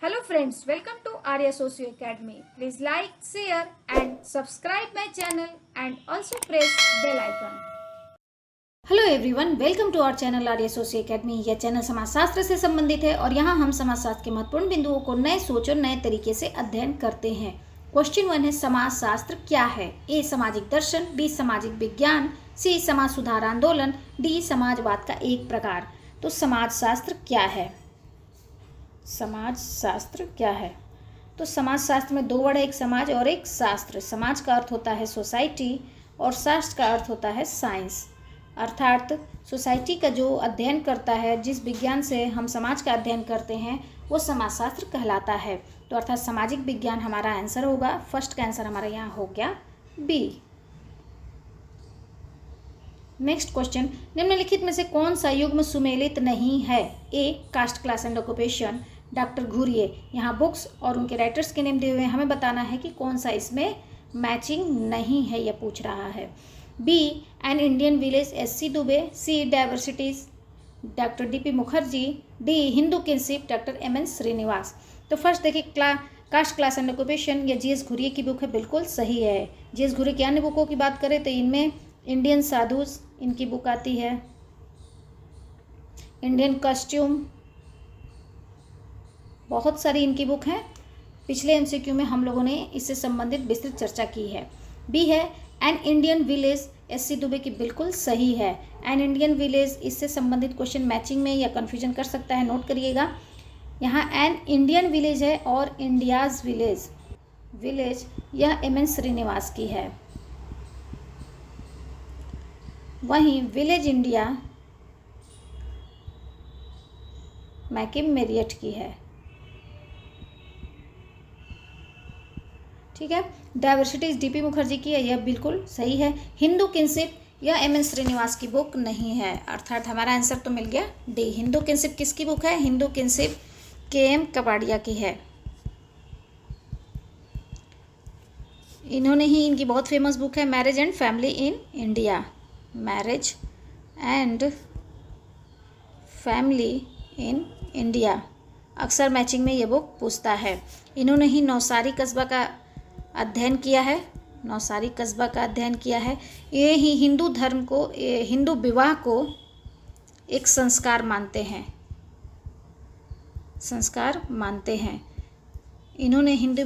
Hello friends, welcome to Arya Socio Academy. Please like, share and subscribe my channel and also press bell icon. Hello everyone, welcome to our channel Arya socio academy. यह चैनल समाजशास्त्र से संबंधित है और यहाँ हम समाजशास्त्र के महत्वपूर्ण बिंदुओं को नए सोच और नए तरीके से अध्ययन करते हैं। क्वेश्चन 1 है, समाजशास्त्र क्या है? ए सामाजिक दर्शन, बी सामाजिक विज्ञान, सी समाज सुधार आंदोलन, डी समाजवाद का एक प्रकार। तो समाजशास्त्र क्या है? समाजशास्त्र क्या है? तो समाजशास्त्र में दो वर्ड है, एक समाज और एक शास्त्र। समाज का अर्थ होता है सोसाइटी और शास्त्र का अर्थ होता है साइंस। अर्थात सोसाइटी का जो अध्ययन करता है, जिस विज्ञान से हम समाज का अध्ययन करते हैं, वो समाजशास्त्र कहलाता है। तो अर्थात सामाजिक विज्ञान हमारा आंसर होगा। फर्स्ट का आंसर हमारा यहाँ हो गया बी। नेक्स्ट क्वेश्चन, निम्नलिखित में से कौन सा युग्म सुमेलित नहीं है? A caste class and occupation, doctor Ghurye. यहाँ बुक्स और उनके राइटर्स के नेम दिए हुए हैं, हमें बताना है कि कौन सा इसमें मैचिंग नहीं है, यह पूछ रहा है। B an Indian village, S C. Dube. C diversities, doctor D P. Mukherjee. D Hindu kinship, doctor M N. Srinivas. तो फर्स्ट देखिए, कास्ट क्लास एंड ऑक्यूपेशन, यह जी.एस. घुरिए की बुक है, बिल्कुल सही है। जी.एस. घुरिए की अन्य बुकों की बात करें तो इनमें इंडियन साधुस इनकी बुक आती है, इंडियन कॉस्ट्यूम, बहुत सारी इनकी बुक हैं। पिछले एमसीक्यू में हम लोगों ने इससे संबंधित विस्तृत चर्चा की है। बी है N Indian village, S C. Dubey की बिल्कुल सही है। एन इंडियन विलेज, इससे संबंधित क्वेश्चन मैचिंग में या कन्फ्यूजन कर सकता है, नोट करिएगा। यहाँ एन इंडियन विलेज है और इंडियाज विलेज यह एम.एन. श्रीनिवास की है। वहीं विलेज इंडिया मैकिम मेरियट की है। ठीक है। Diversities DP. मुखर्जी की है, यह बिल्कुल सही है। हिंदू किनशिप यह एम.एन. श्रीनिवास की बुक नहीं है, अर्थात हमारा आंसर तो मिल गया डी। हिंदू किनशिप किसकी बुक है? Hindu kinship KM. कपाड़िया की है। इन्होंने ही, इनकी बहुत फेमस बुक है marriage and family in India. Marriage and family in India, अक्सर मैचिंग में ये बुक पूछता है। इन्होंने ही नौसारी कस्बा का अध्ययन किया है, नौसारी कस्बा का अध्ययन किया है। ये ही हिंदू धर्म को, हिंदू विवाह को एक संस्कार मानते हैं, संस्कार मानते हैं। इन्होंने हिंदू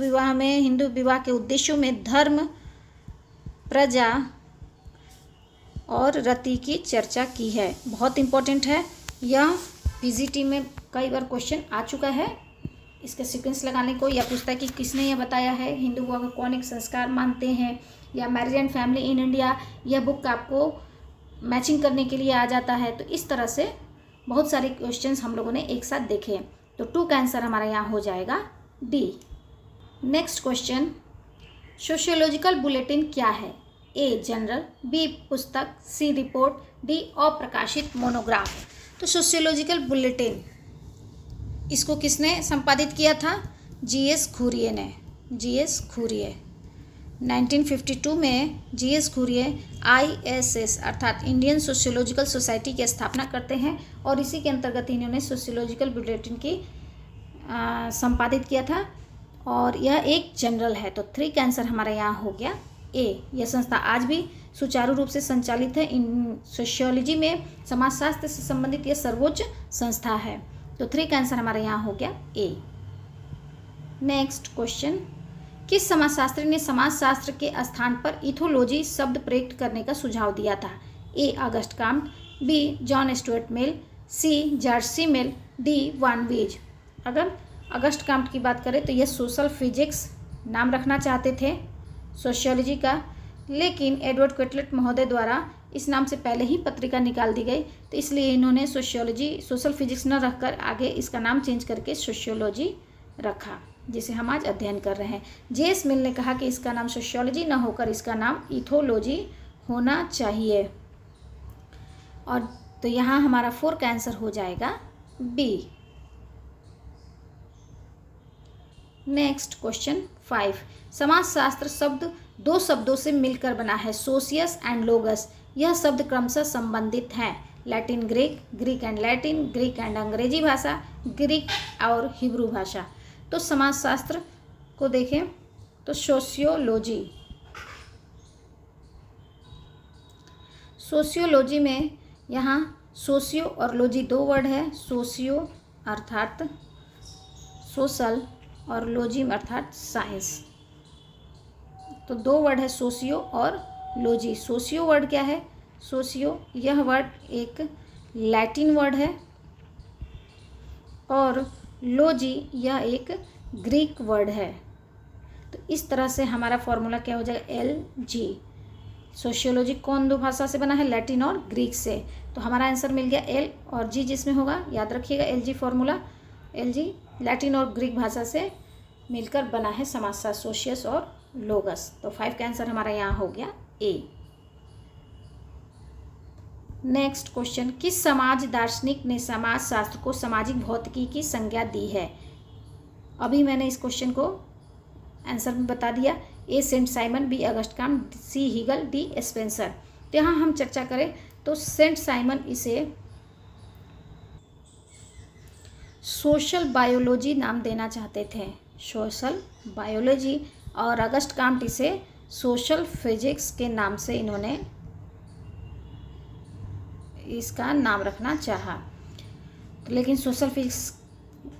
विवाह के उद्देश्यों में धर्म, प्रजा और रति की चर्चा की है। बहुत इंपॉर्टेंट है, यह पीजीटी में कई बार क्वेश्चन आ चुका है। इसका सीक्वेंस लगाने को, या पूछता है कि किसने यह बताया है, हिंदू विवाह को कौन एक संस्कार मानते हैं, या marriage and family in India, यह बुक आपको मैचिंग करने के लिए आ जाता है। तो इस तरह से बहुत सारे क्वेश्चंस हम लोगों ने एक साथ देखे। तो 2 का आंसर हमारा यहाँ हो जाएगा D. Next question, sociological bulletin क्या है? ए जनरल, बी पुस्तक, सी रिपोर्ट, डी अप्रकाशित मोनोग्राफ। तो सोशियोलॉजिकल बुलेटिन, इसको किसने संपादित किया था? जी.एस. घुरिए ने। जी.एस. घुरिए 1952 में जी.एस. घुरिए ISS अर्थात इंडियन सोशियोलॉजिकल सोसाइटी की स्थापना करते हैं और इसी के अंतर्गत इन्होंने सोशियोलॉजिकल बुलेटिन की संपादित किया था और यह एक जनरल है। तो 3 का आंसर हमारा यहाँ हो गया ए। यह संस्था आज भी सुचारू रूप से संचालित है। इन सोशियोलॉजी में, समाजशास्त्र से संबंधित यह सर्वोच्च संस्था है। तो 3 का आंसर हमारा यहाँ हो गया ए। नेक्स्ट क्वेश्चन, किस समाजशास्त्री ने समाजशास्त्र के स्थान पर इथोलॉजी शब्द प्रयुक्त करने का सुझाव दिया था? A August Comte, B John Stuart Mill, C George C Mill, D Von Wiese. अगर ऑगस्ट काम्ट की बात करें तो यह सोशल फिजिक्स नाम रखना चाहते थे सोशियोलॉजी का, लेकिन एडवर्ड क्वेटलेट महोदय द्वारा इस नाम से पहले ही पत्रिका निकाल दी गई, तो इसलिए इन्होंने सोशल फिजिक्स न रखकर आगे इसका नाम चेंज करके सोशियोलॉजी रखा, जिसे हम आज अध्ययन कर रहे हैं। जे.एस. मिल ने कहा कि इसका नाम सोशियोलॉजी न होकर इसका नाम इथोलॉजी होना चाहिए। और तो यहाँ हमारा 4 का आंसर हो जाएगा बी। नेक्स्ट क्वेश्चन 5, समाजशास्त्र शब्द 2 शब्दों से मिलकर बना है, सोशियस एंड लोगस। यह शब्द क्रमशः संबंधित हैं, Latin Greek, Greek and Latin, Greek and अंग्रेजी भाषा, ग्रीक और हिब्रू भाषा। तो समाजशास्त्र को देखें तो सोशियोलॉजी, सोशियोलॉजी में यहाँ सोशियो और लॉजी दो वर्ड है। सोशियो अर्थात सोशल और लॉजी अर्थात साइंस, तो दो वर्ड है सोशियो और लॉजी। सोशियो वर्ड क्या है? सोशियो यह वर्ड एक लैटिन वर्ड है और लॉजी यह एक ग्रीक वर्ड है। तो इस तरह से हमारा फॉर्मूला क्या हो जाएगा? LG। सोशियोलॉजी कौन दो भाषा से बना है? लैटिन और ग्रीक से। तो हमारा आंसर मिल गया L और G जिसमें होगा, याद रखिएगा LG फॉर्मूला। LG लैटिन और ग्रीक भाषा से मिलकर बना है समाजशास्त्र, सोशियस और लोगस। तो 5 का आंसर हमारा यहाँ हो गया A। नेक्स्ट क्वेश्चन, किस समाज दार्शनिक ने समाजशास्त्र को सामाजिक भौतिकी की संज्ञा दी है? अभी मैंने इस क्वेश्चन को आंसर में बता दिया। A saint Simon, B Auguste Comte, C Hegel, D Spencer. तो यहाँ हम चर्चा करें तो सेंट साइमन इसे सोशल बायोलॉजी नाम देना चाहते थे, सोशल बायोलॉजी, और अगस्ट काम्ट इसे सोशल फिजिक्स के नाम से इन्होंने इसका नाम रखना चाहा। तो लेकिन सोशल फिजिक्स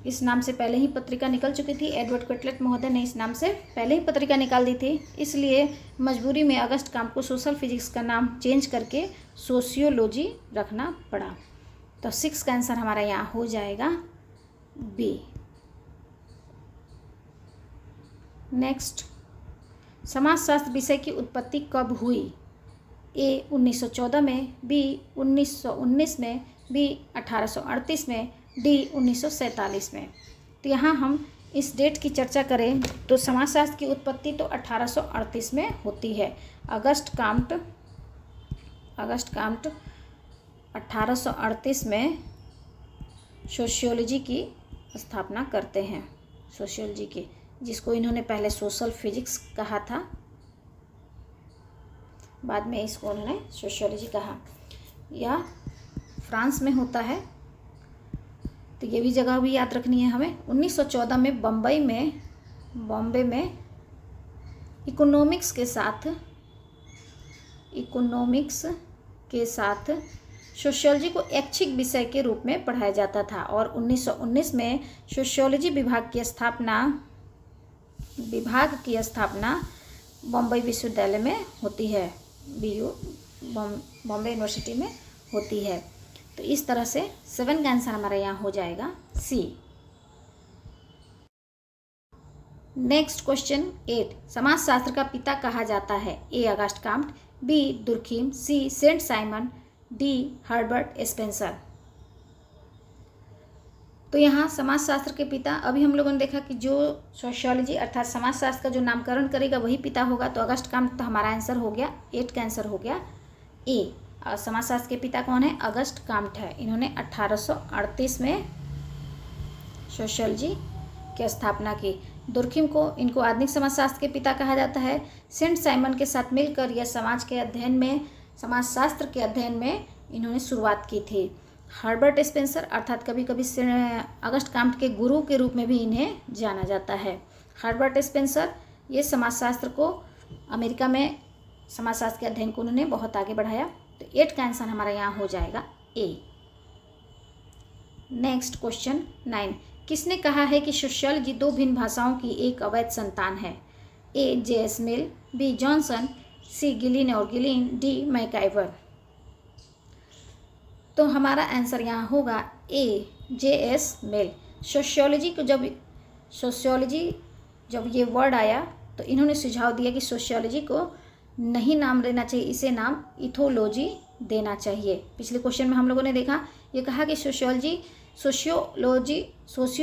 इस नाम से पहले ही पत्रिका निकल चुकी थी। एडवर्ड क्वेटलेट महोदय ने इस नाम से पहले ही पत्रिका निकाल दी थी, इसलिए मजबूरी में अगस्ट काम्ट को सोशल फिजिक्स का नाम चेंज करके सोशियोलॉजी रखना पड़ा। तो 6 का आंसर हमारा यहाँ हो जाएगा B। नेक्स्ट, समाजशास्त्र विषय की उत्पत्ति कब हुई? A 1914 में, B 1919 में, B 1838 में, D 1947 में। तो यहाँ हम इस डेट की चर्चा करें तो समाजशास्त्र की उत्पत्ति तो 1838 में होती है। अगस्ट काम्ट 1838 में सोशियोलॉजी की स्थापना करते हैं, सोशियोलॉजी की, जिसको इन्होंने पहले सोशल फिजिक्स कहा था, बाद में इसको उन्होंने सोशियोलॉजी कहा। यह फ्रांस में होता है, तो ये भी जगह भी याद रखनी है हमें। 1914 में बॉम्बे में इकोनॉमिक्स के साथ सोशियोलॉजी को ऐच्छिक विषय के रूप में पढ़ाया जाता था और 1919 में सोशियोलॉजी विभाग की स्थापना बॉम्बे विश्वविद्यालय में होती है, बॉम्बे यूनिवर्सिटी में होती है। तो इस तरह से 7 का आंसर हमारा यहाँ हो जाएगा C। नेक्स्ट क्वेश्चन 8, समाजशास्त्र का पिता कहा जाता है? A Auguste Comte, B Durkheim, C saint Simon, D Herbert Spencer. तो यहाँ समाजशास्त्र के पिता, अभी हम लोगों ने देखा कि जो सोशियोलॉजी अर्थात समाजशास्त्र का जो नामकरण करेगा वही पिता होगा, तो अगस्ट काम्ट तो हमारा आंसर हो गया, 8 का आंसर हो गया A। समाजशास्त्र के पिता कौन है? अगस्ट काम्ट है। इन्होंने 1838 में सोशियोलॉजी की स्थापना की। दुर्खिम को इनको आधुनिक समाजशास्त्र के पिता कहा जाता है। सेंट साइमन के साथ मिलकर यह समाजशास्त्र के अध्ययन में इन्होंने शुरुआत की थी। हर्बर्ट स्पेंसर अर्थात कभी कभी अगस्ट काम्ट के गुरु के रूप में भी इन्हें जाना जाता है। हर्बर्ट स्पेंसर ये समाजशास्त्र को अमेरिका में समाजशास्त्र के अध्ययन को उन्होंने बहुत आगे बढ़ाया। तो 8 का आंसर हमारा यहाँ हो जाएगा A। नेक्स्ट क्वेश्चन 9, किसने कहा है कि सोशियोलॉजी 2 भिन्न भाषाओं की एक अवैध संतान है? A J.S. Mill, B Johnson, C Gillin और गिलिन, D मैकाइवर। तो हमारा आंसर यहाँ होगा A J.S. मिल। सोशियोलॉजी जब ये वर्ड आया तो इन्होंने सुझाव दिया कि सोशियोलॉजी को नहीं नाम देना चाहिए, इसे नाम इथोलॉजी देना चाहिए। पिछले क्वेश्चन में हम लोगों ने देखा, ये कहा कि सोशियो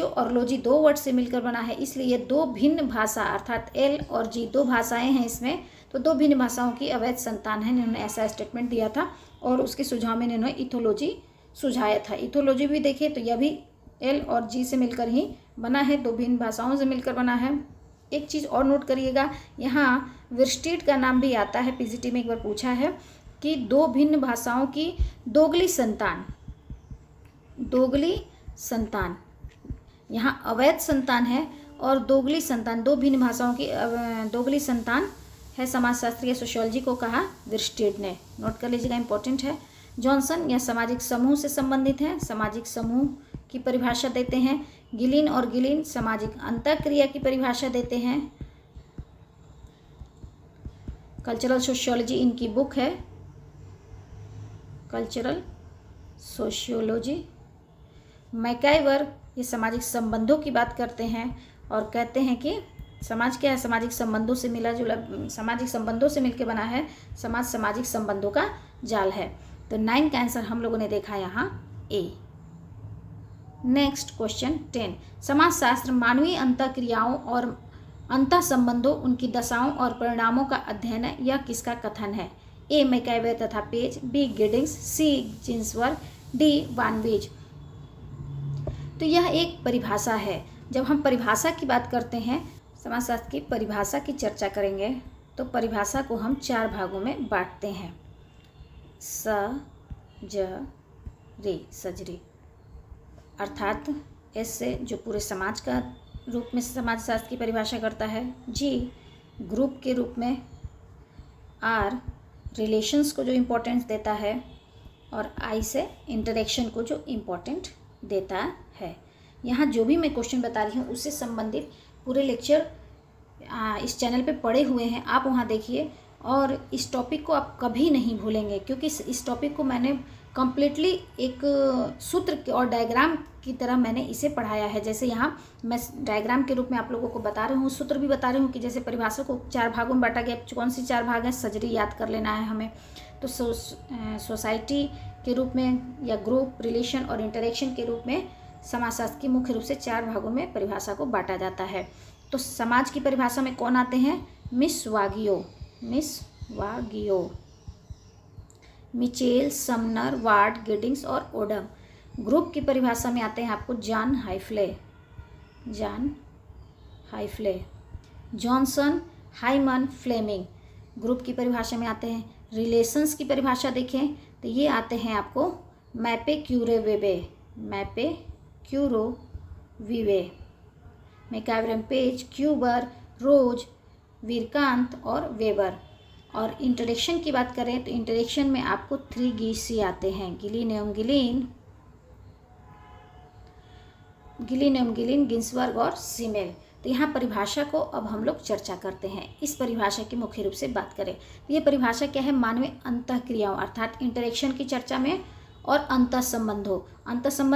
और लॉजी 2 वर्ड से मिलकर बना है, इसलिए ये 2 भिन्न भाषा अर्थात L और G 2 भाषाएं हैं इसमें, तो 2 भिन्न भाषाओं की अवैध संतान है। इन्होंने ऐसा स्टेटमेंट दिया था और उसके सुझाव में इन्होंने इथोलॉजी सुझाया था। इथोलॉजी भी देखिए तो यह भी L और G से मिलकर ही बना है, 2 भिन्न भाषाओं से मिलकर बना है। एक चीज़ और नोट करिएगा, यहाँ विर्स्टीड का नाम भी आता है, पीजीटी में एक बार पूछा है कि 2 भिन्न भाषाओं की दोगली संतान यहाँ अवैध संतान है और दोगली संतान, दो भिन्न भाषाओं की दोगली संतान है समाजशास्त्री या सोशियोलॉजी को कहा विर्स्टेड ने। नोट कर लीजिएगा, इंपॉर्टेंट है। जॉनसन यह सामाजिक समूह से संबंधित है, सामाजिक समूह की परिभाषा देते हैं। गिलिन और गिलिन सामाजिक अंतःक्रिया की परिभाषा देते हैं। कल्चरल सोशियोलॉजी इनकी बुक है, कल्चरल सोशियोलॉजी। मैकाइवर ये सामाजिक संबंधों की बात करते हैं और कहते हैं कि समाज क्या है, सामाजिक संबंधों से मिला जुला, सामाजिक संबंधों से मिलकर बना है। समाज सामाजिक संबंधों का जाल है। तो 9 का आंसर हम लोगों ने देखा यहाँ ए। नेक्स्ट क्वेश्चन 10, समाजशास्त्र मानवीय अंतःक्रियाओं और अंतः संबंधों, उनकी दशाओं और परिणामों का अध्ययन है। यह किसका कथन है? ए मैकाइवर तथा पेज, बी गिडिंग्स, सी जिन्सबर्ग, डी वानबीज। तो यह एक परिभाषा है। जब हम परिभाषा की बात करते हैं, समाजशास्त्र की परिभाषा की चर्चा करेंगे, तो परिभाषा को हम 4 भागों में बांटते हैं। सजरी अर्थात एस से जो पूरे समाज का रूप में समाजशास्त्र की परिभाषा करता है, जी ग्रुप के रूप में, आर रिलेशंस को जो इम्पोर्टेंस देता है, और आई से इंटरेक्शन को जो इम्पोर्टेंट देता है। यहाँ जो भी मैं क्वेश्चन बता रही हूँ उससे संबंधित पूरे लेक्चर इस चैनल पे पड़े हुए हैं, आप वहाँ देखिए। और इस टॉपिक को आप कभी नहीं भूलेंगे, क्योंकि इस टॉपिक को मैंने कम्प्लीटली एक सूत्र और डायग्राम की तरह मैंने इसे पढ़ाया है। जैसे यहाँ मैं डायग्राम के रूप में आप लोगों को बता रही हूँ, सूत्र भी बता रही हूँ कि जैसे परिभाषा को 4 भागों में बांटा गया। कौन सी 4 भाग हैं? सजरी याद कर लेना है हमें। तो सोसाइटी के रूप में या ग्रुप, रिलेशन और इंटरेक्शन के रूप में समाजशास्त्र की मुख्य रूप से 4 भागों में परिभाषा को बांटा जाता है। तो समाज की परिभाषा में कौन आते हैं? मिस वागियो, मिचेल, समनर, वार्ड, गिडिंग्स और ओडम। ग्रुप की परिभाषा में आते हैं आपको जॉन हाइफ्ले, जॉनसन, हाइमन, फ्लेमिंग। ग्रुप की परिभाषा में आते हैं। रिलेशंस की परिभाषा देखें तो ये आते हैं आपको मैपे क्यूरोविवे, मैकाइवर, पेज, क्यूबर, रोज, वीरकांत और वेबर। और इंटरेक्शन की बात करें तो इंटरेक्शन में आपको 3 गीसी आते हैं, गिलिन एवं गिलिन, गिन्सबर्ग और सीमेल। तो यहाँ परिभाषा को अब हम लोग चर्चा करते हैं। इस परिभाषा की मुख्य रूप से बात करें तो ये परिभाषा क्या है? मानवीय अंतःक्रियाओं अर्थात इंटरेक्शन की चर्चा में और अंतः संबंध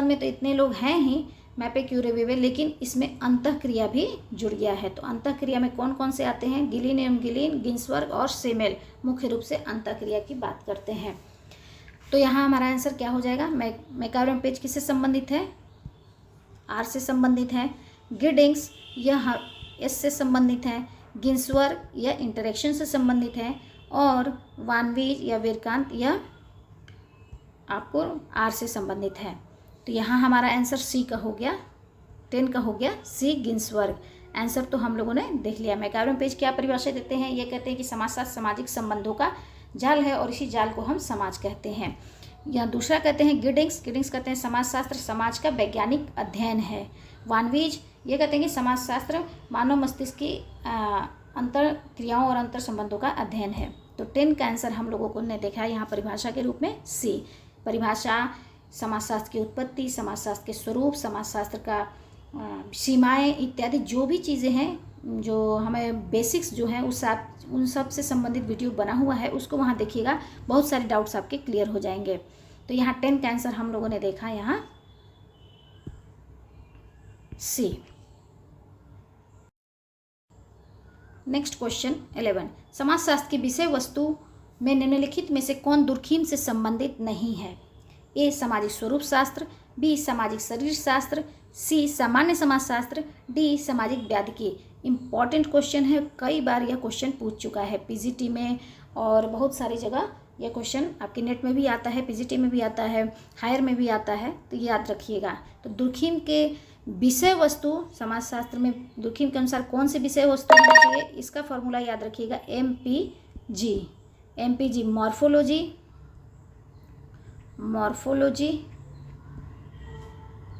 में तो इतने लोग हैं ही मैपे क्यूरोविवे, लेकिन इसमें अंतःक्रिया भी जुड़ गया है। तो अंतःक्रिया में कौन कौन से आते हैं? गिलिन एवं गिन्सबर्ग और सेमेल मुख्य रूप से अंतःक्रिया की बात करते हैं। तो यहाँ हमारा आंसर क्या हो जाएगा? मैकाइवर पेज किससे संबंधित है? आर से संबंधित है। गिडिंग्स यह एस से संबंधित है। गिन्सबर्ग यह इंटरेक्शन से संबंधित है। और वानबीज या वीरकांत यह आपको आर से संबंधित है। तो यहाँ हमारा आंसर सी का हो गया, 10 का हो गया सी गिन्सबर्ग। आंसर तो हम लोगों ने देख लिया। मैकाइवर पेज क्या परिभाषा देते हैं? ये कहते हैं कि समाजशास्त्र सामाजिक संबंधों का जाल है और इसी जाल को हम समाज कहते हैं। या दूसरा कहते हैं गिडिंग्स कहते हैं समाजशास्त्र समाज का वैज्ञानिक अध्ययन है। वानबीज ये कहते हैं कि समाजशास्त्र मानव मस्तिष्क की अंतर क्रियाओं और अंतर संबंधों का अध्ययन है। तो 10 का आंसर हम लोगों को ने देखा है यहाँ परिभाषा के रूप में सी। परिभाषा समाजशास्त्र की उत्पत्ति, समाजशास्त्र के स्वरूप, समाजशास्त्र का सीमाएं इत्यादि जो भी चीज़ें हैं, जो हमें बेसिक्स जो हैं उन सब से संबंधित वीडियो बना हुआ है, उसको वहाँ देखिएगा। बहुत सारे डाउट्स आपके क्लियर हो जाएंगे। तो यहाँ 10 का आंसर हम लोगों ने देखा यहाँ सी। नेक्स्ट क्वेश्चन 11, समाजशास्त्र की विषय वस्तु में निम्नलिखित में से कौन दुर्खीम से संबंधित नहीं है? ए सामाजिक स्वरूप शास्त्र, बी सामाजिक शरीर शास्त्र, सी सामान्य समाजशास्त्र, डी सामाजिक व्याधिकी। इम्पॉर्टेंट क्वेश्चन है, कई बार यह क्वेश्चन पूछ चुका है पीजीटी में और बहुत सारी जगह यह क्वेश्चन आपके नेट में भी आता है, पीजीटी में भी आता है, हायर में भी आता है, तो याद रखिएगा। तो दुर्खीम के विषय वस्तु समाजशास्त्र में दुर्खीम के अनुसार कौन से विषय वस्तु होना चाहिए? इसका फॉर्मूला याद रखिएगा, MPG मॉर्फोलॉजी,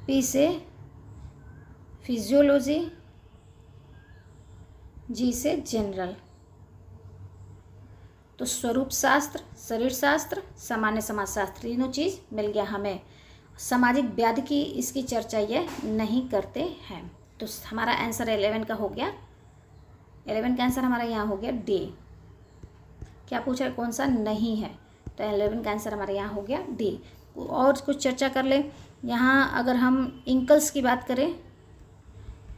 पी से फिजियोलॉजी, जी से जनरल। तो स्वरूप शास्त्र, शरीर शास्त्र, सामान्य समाज शास्त्र, तीनों चीज़ मिल गया हमें। सामाजिक व्याधि की इसकी चर्चा ये नहीं करते हैं। तो हमारा आंसर 11 का हो गया। 11 का आंसर हमारा यहाँ हो गया डी। क्या पूछ रहे कौन सा नहीं है, तो 11 का आंसर हमारा यहाँ हो गया डी। और कुछ चर्चा कर ले। यहाँ अगर हम इंकल्स की बात करें,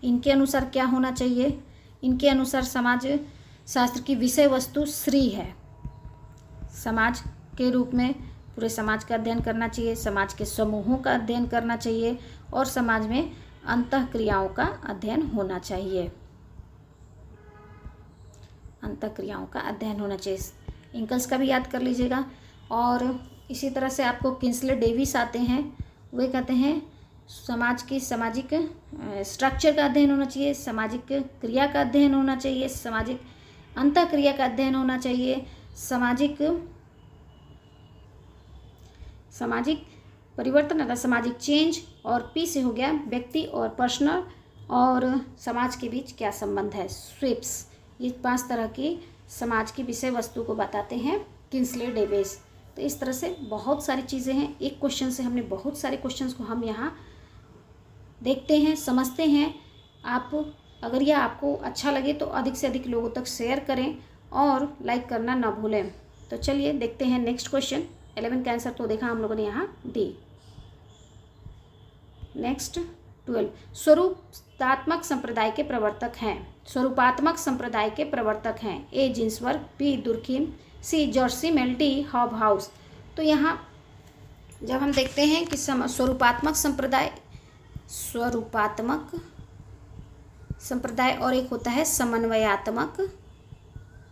इनके अनुसार क्या होना चाहिए? इनके अनुसार समाज शास्त्र की विषय वस्तु श्री है। समाज के रूप में पूरे समाज का अध्ययन करना चाहिए, समाज के समूहों का अध्ययन करना चाहिए और समाज में अंतःक्रियाओं का अध्ययन होना चाहिए। अंतःक्रियाओं का अध्ययन होना चाहिए। इंकल्स का भी याद कर लीजिएगा। और इसी तरह से आपको किंसले डेविस आते हैं, वे कहते हैं समाज की सामाजिक स्ट्रक्चर का अध्ययन होना चाहिए, सामाजिक क्रिया का अध्ययन होना चाहिए, सामाजिक अंतःक्रिया का अध्ययन होना चाहिए, सामाजिक परिवर्तन अर्थात सामाजिक चेंज, और पी से हो गया व्यक्ति और पर्सनल और समाज के बीच क्या संबंध है, स्वीप्स। ये 5 तरह की समाज की विषय वस्तु को बताते हैं किंसले डेविस। तो इस तरह से बहुत सारी चीज़ें हैं। एक क्वेश्चन से हमने बहुत सारे क्वेश्चंस को हम यहाँ देखते हैं, समझते हैं। अगर यह आपको अच्छा लगे तो अधिक से अधिक लोगों तक शेयर करें और लाइक करना ना भूलें। तो चलिए देखते हैं नेक्स्ट क्वेश्चन। 11 का आंसर तो देखा हम लोगों ने यहाँ डी। नेक्स्ट 12, स्वरूपात्मक संप्रदाय के प्रवर्तक हैं। स्वरूपात्मक संप्रदाय के प्रवर्तक हैं ए Ginsburg, B Durkheim, C George mail, D Hobhouse. तो यहाँ जब हम देखते हैं कि स्वरूपात्मक संप्रदाय और एक होता है समन्वयात्मक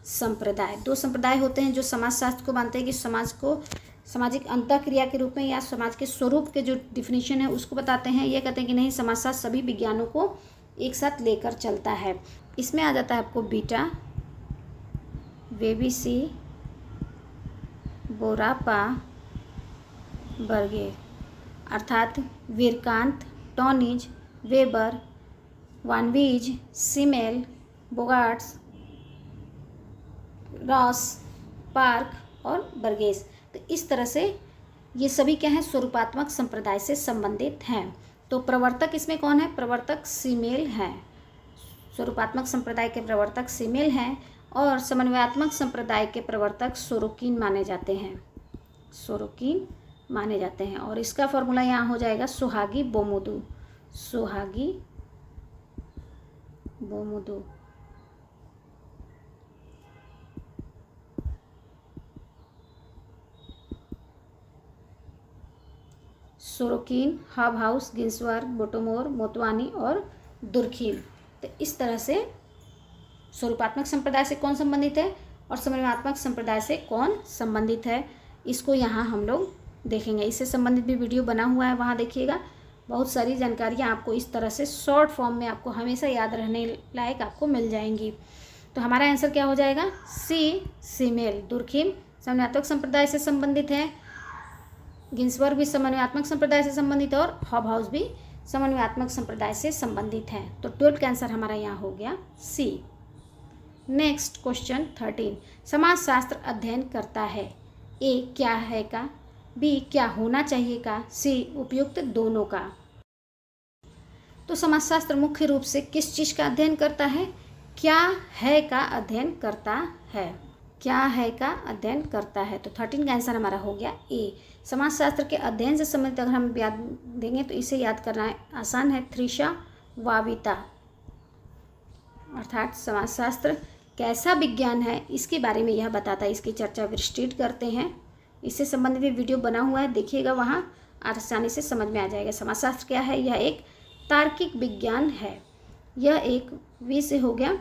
संप्रदाय। 2 संप्रदाय होते हैं जो समाज शास्त्र को मानते हैं कि समाज को सामाजिक अंतःक्रिया के रूप में या समाज के स्वरूप के जो डिफिनीशन है उसको बताते हैं। ये कहते हैं कि नहीं, समाजशास्त्र सभी विज्ञानों को एक साथ लेकर चलता है। इसमें आ जाता है आपको बीटा, वेबीसी, बोरापा, बर्गे, अर्थात वीरकांत, टॉनिज, वेबर, वानवीज, सीमेल, बोगार्ट्स, रॉस, पार्क और बर्गेस। तो इस तरह से ये सभी क्या है, स्वरूपात्मक संप्रदाय से संबंधित हैं। तो प्रवर्तक इसमें कौन है? प्रवर्तक सीमेल हैं। स्वरूपात्मक संप्रदाय के प्रवर्तक सीमेल हैं और समन्वयात्मक संप्रदाय के प्रवर्तक सोरोकिन माने जाते हैं। सोरोकिन माने जाते हैं और इसका फॉर्मूला यहाँ हो जाएगा सोहागी बोमुदू। सोहागी बोमुदू। Sorokin, Hobhouse, Ginsberg, Bottomore, Motwani और दुर्खिम। तो इस तरह से स्वरूपात्मक संप्रदाय से कौन संबंधित है और समन्वयात्मक संप्रदाय से कौन संबंधित है, इसको यहाँ हम लोग देखेंगे। इससे संबंधित भी वीडियो बना हुआ है, वहाँ देखिएगा। बहुत सारी जानकारियाँ आपको इस तरह से शॉर्ट फॉर्म में आपको हमेशा याद रहने लायक आपको मिल जाएंगी। तो हमारा आंसर क्या हो जाएगा? सी सीमेल। दुर्खिम समन्वयात्मक संप्रदाय से संबंधित है, गिन्सबर्ग भी समन्वयात्मक संप्रदाय से संबंधित है और हॉबहाउस भी समन्वयात्मक संप्रदाय से संबंधित है। तो 12 का आंसर हमारा यहाँ हो गया सी। नेक्स्ट क्वेश्चन 13, समाजशास्त्र अध्ययन करता है ए क्या है का, बी क्या होना चाहिए का, सी उपयुक्त दोनों का। तो समाजशास्त्र मुख्य रूप से किस चीज़ का अध्ययन करता है? क्या है का अध्ययन करता है। क्या है का अध्ययन करता है। तो 13 का आंसर हमारा हो गया ए। समाजशास्त्र के अध्ययन से संबंधित अगर हम याद देंगे तो इसे याद करना आसान है, थ्रिशा वाविता। अर्थात समाजशास्त्र कैसा विज्ञान है इसके बारे में यह बताता है। इसकी चर्चा विस्तृत करते हैं, इससे संबंधित भी वीडियो बना हुआ है, देखिएगा, वहाँ आसानी से समझ में आ जाएगा। समाजशास्त्र क्या है? यह एक तार्किक विज्ञान है। यह एक वी से हो गया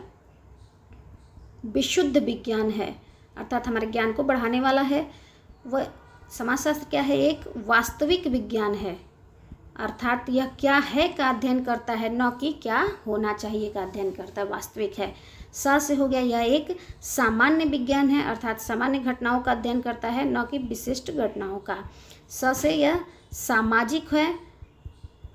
विशुद्ध विज्ञान है, अर्थात हमारे ज्ञान को बढ़ाने वाला है। वह समाजशास्त्र क्या है? एक वास्तविक विज्ञान है, अर्थात यह क्या है का अध्ययन करता है, न कि क्या होना चाहिए का अध्ययन करता है, वास्तविक है। सा से हो गया यह एक सामान्य विज्ञान है, अर्थात सामान्य घटनाओं का अध्ययन करता है, न कि विशिष्ट घटनाओं का। स से यह सामाजिक है,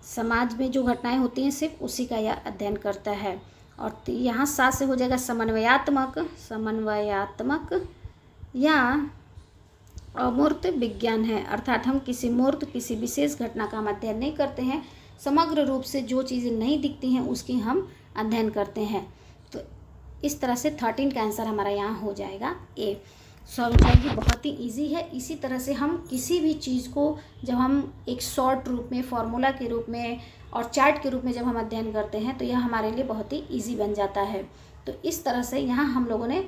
समाज में जो घटनाएं होती हैं सिर्फ उसी का यह अध्ययन करता है। और यहाँ 7 से हो जाएगा समन्वयात्मक, समन्वयात्मक या अमूर्त विज्ञान है, अर्थात हम किसी मूर्त किसी विशेष घटना का हम अध्ययन नहीं करते हैं, समग्र रूप से जो चीज़ें नहीं दिखती हैं उसकी हम अध्ययन करते हैं। तो इस तरह से 13 का आंसर हमारा यहाँ हो जाएगा ए। सॉल्व जाएगी, बहुत ही इजी है। इसी तरह से हम किसी भी चीज़ को जब हम एक शॉर्ट रूप में, फॉर्मूला के रूप में और चार्ट के रूप में जब हम अध्ययन करते हैं तो यह हमारे लिए बहुत ही इजी बन जाता है। तो इस तरह से यहाँ हम लोगों ने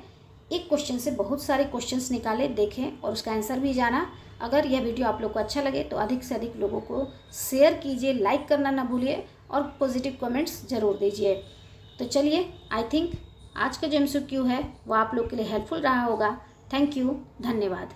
एक क्वेश्चन से बहुत सारे क्वेश्चंस निकाले, देखें और उसका आंसर भी जाना। अगर यह वीडियो आप लोग को अच्छा लगे तो अधिक से अधिक लोगों को शेयर कीजिए, लाइक करना ना भूलिए और पॉजिटिव कमेंट्स ज़रूर दीजिए। तो चलिए, आई थिंक आज का जो MCQ है वो आप लोग के लिए हेल्पफुल रहा होगा। थैंक यू, धन्यवाद।